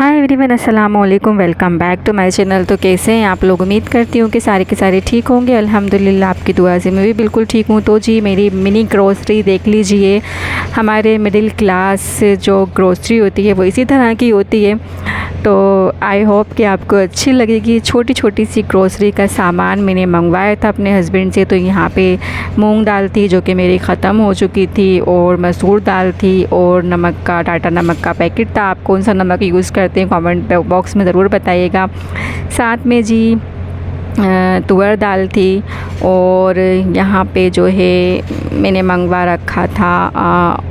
हाय everyone, अस्सलाम वालेकुम। Welcome back to my channel. तो कैसे हैं आप लोग? उम्मीद करती हूँ कि सारे के सारे ठीक होंगे। अल्हम्दुलिल्लाह आपकी दुआ से मैं भी बिल्कुल ठीक हूँ। तो जी मेरी मिनी ग्रोसरी देख लीजिए। हमारे मिडिल क्लास जो ग्रोसरी होती है वो इसी तरह की होती है। तो आई होप कि आपको अच्छी लगेगी। छोटी छोटी सी ग्रोसरी का सामान मैंने मंगवाया था अपने हस्बैंड से। तो यहाँ पे मूंग दाल थी जो कि मेरी ख़त्म हो चुकी थी, और मसूर दाल थी, और नमक का टाटा नमक का पैकेट था। आप कौन सा नमक यूज़ करते हैं कमेंट बॉक्स में ज़रूर बताइएगा। साथ में जी तुअर दाल थी, और यहाँ पे जो है मैंने मंगवा रखा था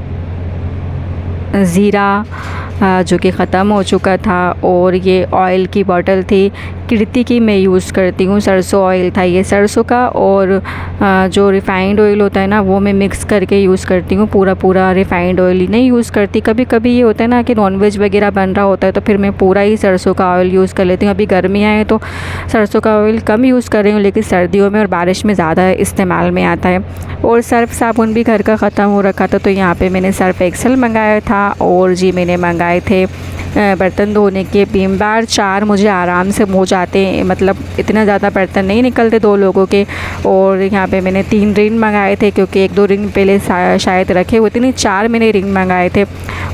ज़ीरा जो कि ख़त्म हो चुका था, और ये ऑयल की बॉटल थी कीर्ति की, मैं यूज़ करती हूँ। सरसों ऑयल था ये सरसों का, और जो रिफ़ाइंड ऑयल होता है ना वो मैं मिक्स करके यूज़ करती हूँ। पूरा रिफ़ाइंड ऑयल ही नहीं यूज़ करती। कभी कभी ये होता है ना कि नॉनवेज वगैरह बन रहा होता है तो फिर मैं पूरा ही सरसों का ऑयल यूज़ कर लेती हूँ। अभी गर्मियाँ हैं तो सरसों का ऑयल कम यूज़ कर रही हूँ, लेकिन सर्दियों में और बारिश में ज़्यादा इस्तेमाल में आता है। और सर्फ़ साबुन भी घर का ख़त्म हो रखा था, तो यहाँ पर मैंने सर्फ़ एक्सेल मंगाया था। और जी मैंने मंगाए थे बर्तन धोने के विम बार 4 मुझे आराम से हो जाते हैं, मतलब इतना ज़्यादा बर्तन नहीं निकलते 2 लोगों के। और यहाँ पे मैंने 3 रिन मंगाए थे, क्योंकि 1-2 रिन पहले शायद रखे हुए थे, नहीं 4 मैंने रिन मंगाए थे।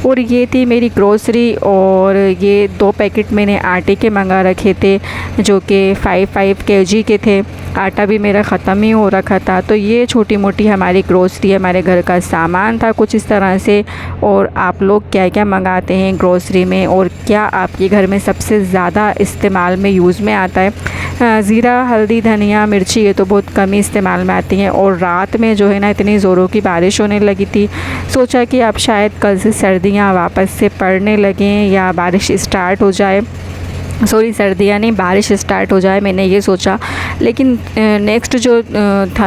और ये थी मेरी ग्रोसरी। और ये 2 पैकेट मैंने आटे के मंगा रखे थे जो कि 5 kg के थे। आटा भी मेरा ख़त्म ही हो रखा था। तो ये छोटी मोटी हमारी ग्रोसरी, हमारे घर का सामान था कुछ इस तरह से। और आप लोग क्या क्या मंगाते हैं ग्रोसरी में, और क्या आपके घर में सबसे ज़्यादा इस्तेमाल में यूज़ में आता है? ज़ीरा, हल्दी, धनिया, मिर्ची ये तो बहुत कम ही इस्तेमाल में आती हैं। और रात में जो है ना इतनी ज़ोरों की बारिश होने लगी थी, सोचा कि अब शायद कल से सर्दियाँ वापस से पड़ने लगें या बारिश स्टार्ट हो जाए। सर्दियाँ नहीं, बारिश स्टार्ट हो जाए, मैंने ये सोचा। लेकिन नेक्स्ट जो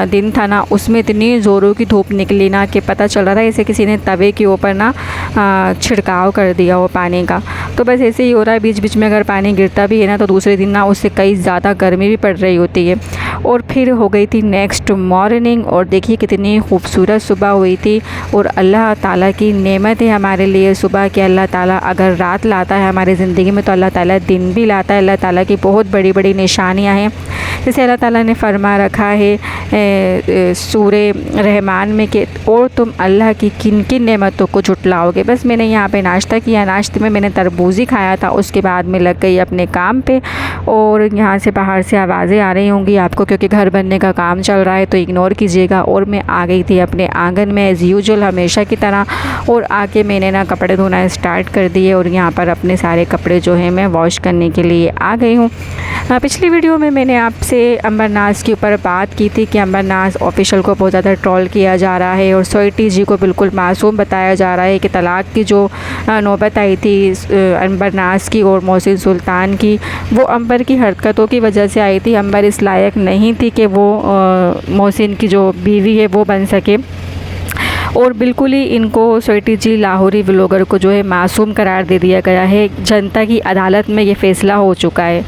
दिन था ना उसमें इतनी ज़ोरों की धूप निकली ना कि पता चल रहा था जैसे किसी ने तवे के ऊपर ना छिड़काव कर दिया हो पानी का। तो बस ऐसे ही हो रहा है। बीच बीच में अगर पानी गिरता भी है ना तो दूसरे दिन ना उससे कई ज़्यादा गर्मी भी पड़ रही होती है। और फिर हो गई थी नेक्स्ट मॉर्निंग, और देखिए कितनी खूबसूरत सुबह हुई थी। और अल्लाह ताला की नेमत है हमारे लिए सुबह कि अल्लाह ताला अगर रात लाता है हमारी ज़िंदगी में तो अल्लाह ताला दिन भी लाता है। अल्लाह ताला की बहुत बड़ी बड़ी निशानियाँ हैं। जैसे अल्लाह ताला ने फरमा रखा है सूरे रहमान में कि और तुम अल्लाह की किन किन नेमतों को झुटलाओगे। बस मैंने यहाँ पे नाश्ता किया, नाश्ते में मैंने तरबूजी खाया था, उसके बाद मैं लग गई अपने काम पे। और यहाँ से बाहर से आवाज़ें आ रही होंगी आपको क्योंकि घर बनने का काम चल रहा है, तो इग्नोर कीजिएगा। और मैं आ गई थी अपने आंगन में एज़ यूजुअल हमेशा की तरह, और आके मैंने ना कपड़े धोना स्टार्ट कर दिए। और यहाँ पर अपने सारे कपड़े जो हैं मैं वॉश करने के लिए आ गई हूँ। पिछली वीडियो में मैंने आपसे अंबर नाज के ऊपर बात की थी कि अंबर नाज ऑफिशियल को बहुत ज़्यादा ट्रोल किया जा रहा है, और स्वीटी जी को बिल्कुल मासूम बताया जा रहा है कि तलाक की जो नौबत आई थी अंबर नाज की और मोहसिन सुल्तान की, वो अंबर की हरकतों की वजह से आई थी। अंबर इस लायक नहीं थी कि वो मोहसिन की जो बीवी है वो बन सके। और बिल्कुल ही इनको स्वीटी जी लाहौरी व्लॉगर को जो है मासूम करार दे दिया गया है। जनता की अदालत में ये फ़ैसला हो चुका है।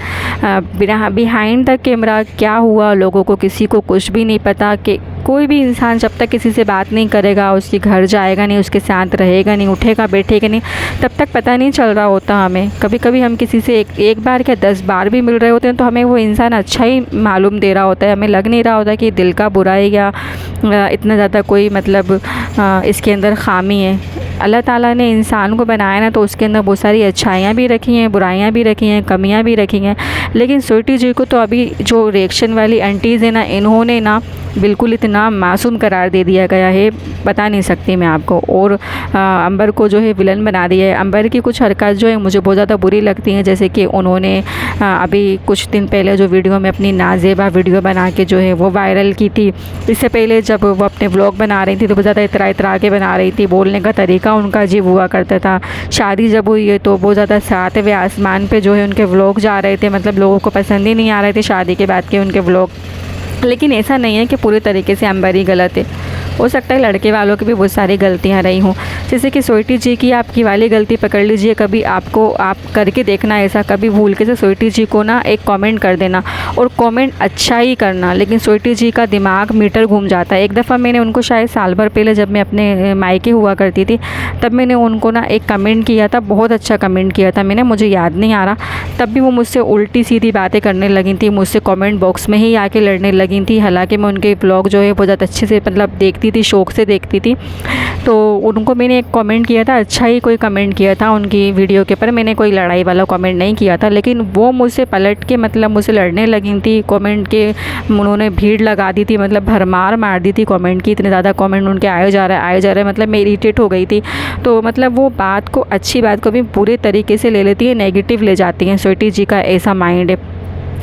बिहाइंड द कैमरा क्या हुआ लोगों को किसी को कुछ भी नहीं पता। कि कोई भी इंसान जब तक किसी से बात नहीं करेगा, उसके घर जाएगा नहीं, उसके साथ रहेगा नहीं, उठेगा बैठेगा नहीं, तब तक पता नहीं चल रहा होता हमें। कभी कभी हम किसी से एक बार क्या 10 बार भी मिल रहे होते हैं तो हमें वो इंसान अच्छा ही मालूम दे रहा होता है। हमें लग नहीं रहा होता कि दिल का बुरा है या इतना ज़्यादा कोई मतलब इसके अंदर ख़ामी है। अल्लाह ताला ने इंसान को बनाया ना तो उसके अंदर बहुत सारी अच्छाइयाँ भी रखी हैं, बुराइयाँ भी रखी हैं, कमियाँ भी रखी हैं। लेकिन स्वीटी जी को तो अभी जो रिएक्शन वाली आंटीज़ है ना, इन्होंने ना बिल्कुल इतना मासूम करार दे दिया गया है, बता नहीं सकती मैं आपको। और अंबर को जो है विलन बना दिया है। अंबर की कुछ हरकत जो है मुझे बहुत ज़्यादा बुरी लगती हैं, जैसे कि उन्होंने अभी कुछ दिन पहले जो वीडियो में अपनी नाजेबा वीडियो बना के जो है वो वायरल की थी। इससे पहले जब वो अपने व्लॉग बना रही थी तो बहुत ज़्यादा इतरा के बना रही थी। बोलने का तरीका उनका अजीब हुआ करता था। शादी जब हुई है तो बहुत ज़्यादा 7वें आसमान पे जो है उनके व्लॉग जा रहे थे, मतलब लोगों को पसंद ही नहीं आ रहे थे शादी के बाद के उनके व्लॉग। लेकिन ऐसा नहीं है कि पूरे तरीके से अंबर ही गलत है। हो सकता है लड़के वालों की भी बहुत सारी गलतियाँ रही हों। जैसे कि स्वीटी जी की आपकी वाली गलती पकड़ लीजिए, कभी आपको आप करके देखना ऐसा, कभी भूल के से स्वीटी जी को ना एक कमेंट कर देना और कमेंट अच्छा ही करना, लेकिन स्वीटी जी का दिमाग मीटर घूम जाता है। एक दफ़ा मैंने उनको शायद साल भर पहले जब मैं अपने मायके हुआ करती थी तब मैंने उनको ना एक कमेंट किया था, बहुत अच्छा कमेंट किया था मैंने, मुझे याद नहीं आ रहा। तब भी वो मुझसे उल्टी सीधी बातें करने लगी थी, मुझसे कमेंट बॉक्स में ही आके लड़ने लगी थी। हालांकि मैं उनके ब्लॉग जो है बहुत ज़्यादा अच्छे से मतलब देखती थी, शौक़ से देखती थी। तो उनको मैंने एक कमेंट किया था, अच्छा ही कोई कमेंट किया था उनकी वीडियो के ऊपर, मैंने कोई लड़ाई वाला कमेंट नहीं किया था। लेकिन वो मुझसे पलट के मतलब मुझसे लड़ने लगी थी कमेंट के, उन्होंने भीड़ लगा दी थी, मतलब भरमार मार दी थी कमेंट की। इतने ज़्यादा कमेंट उनके आए जा रहा है, मतलब मैं इरिटेट हो गई थी। तो मतलब वो बात को, अच्छी बात को भी पूरे तरीके से ले लेती है, नेगेटिव ले जाती हैं। स्वीटी जी का ऐसा माइंड है।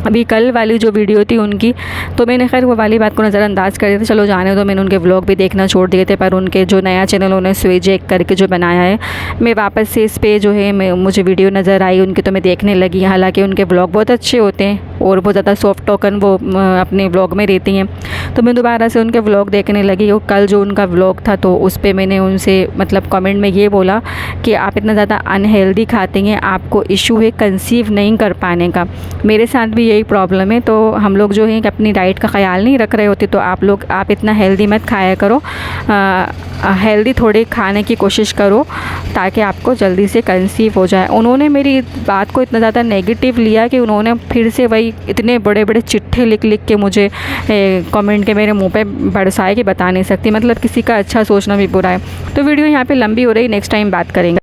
अभी कल वाली जो वीडियो थी उनकी, तो मैंने खैर वो वाली बात को नज़रअंदाज कर दिया था, चलो जाने दो, मैंने उनके व्लॉग भी देखना छोड़ दिए थे। पर उनके जो नया चैनल उन्होंने स्वेजेक करके जो बनाया है, मैं वापस से इस पे जो है मुझे वीडियो नज़र आई उनकी, तो मैं देखने लगी। हालांकि उनके व्लॉग बहुत अच्छे होते हैं और बहुत ज़्यादा सॉफ्ट टोकन वो अपने व्लॉग में रहती हैं, तो मैं दोबारा से उनके व्लॉग देखने लगी। और कल जो उनका व्लॉग था तो उस पर मैंने उनसे मतलब कमेंट में ये बोला कि आप इतना ज़्यादा अनहेल्दी खाती हैं, आपको इशू है कंसीव नहीं कर पाने का। मेरे साथ भी यही प्रॉब्लम है। तो हम लोग जो है कि अपनी डाइट का ख्याल नहीं रख रहे होते, तो आप इतना हेल्दी मत खाया करो, हेल्दी थोड़े खाने की कोशिश करो ताकि आपको जल्दी से कंसीव हो जाए। उन्होंने मेरी बात को इतना ज़्यादा नेगेटिव लिया कि उन्होंने फिर से वही इतने बड़े बड़े चिट्ठे लिख लिख के मुझे कमेंट के मेरे मुंह पे बरसाए कि बता नहीं सकती। मतलब किसी का अच्छा सोचना भी बुरा है। तो वीडियो यहाँ पे लंबी हो रही, नेक्स्ट टाइम बात करेंगे।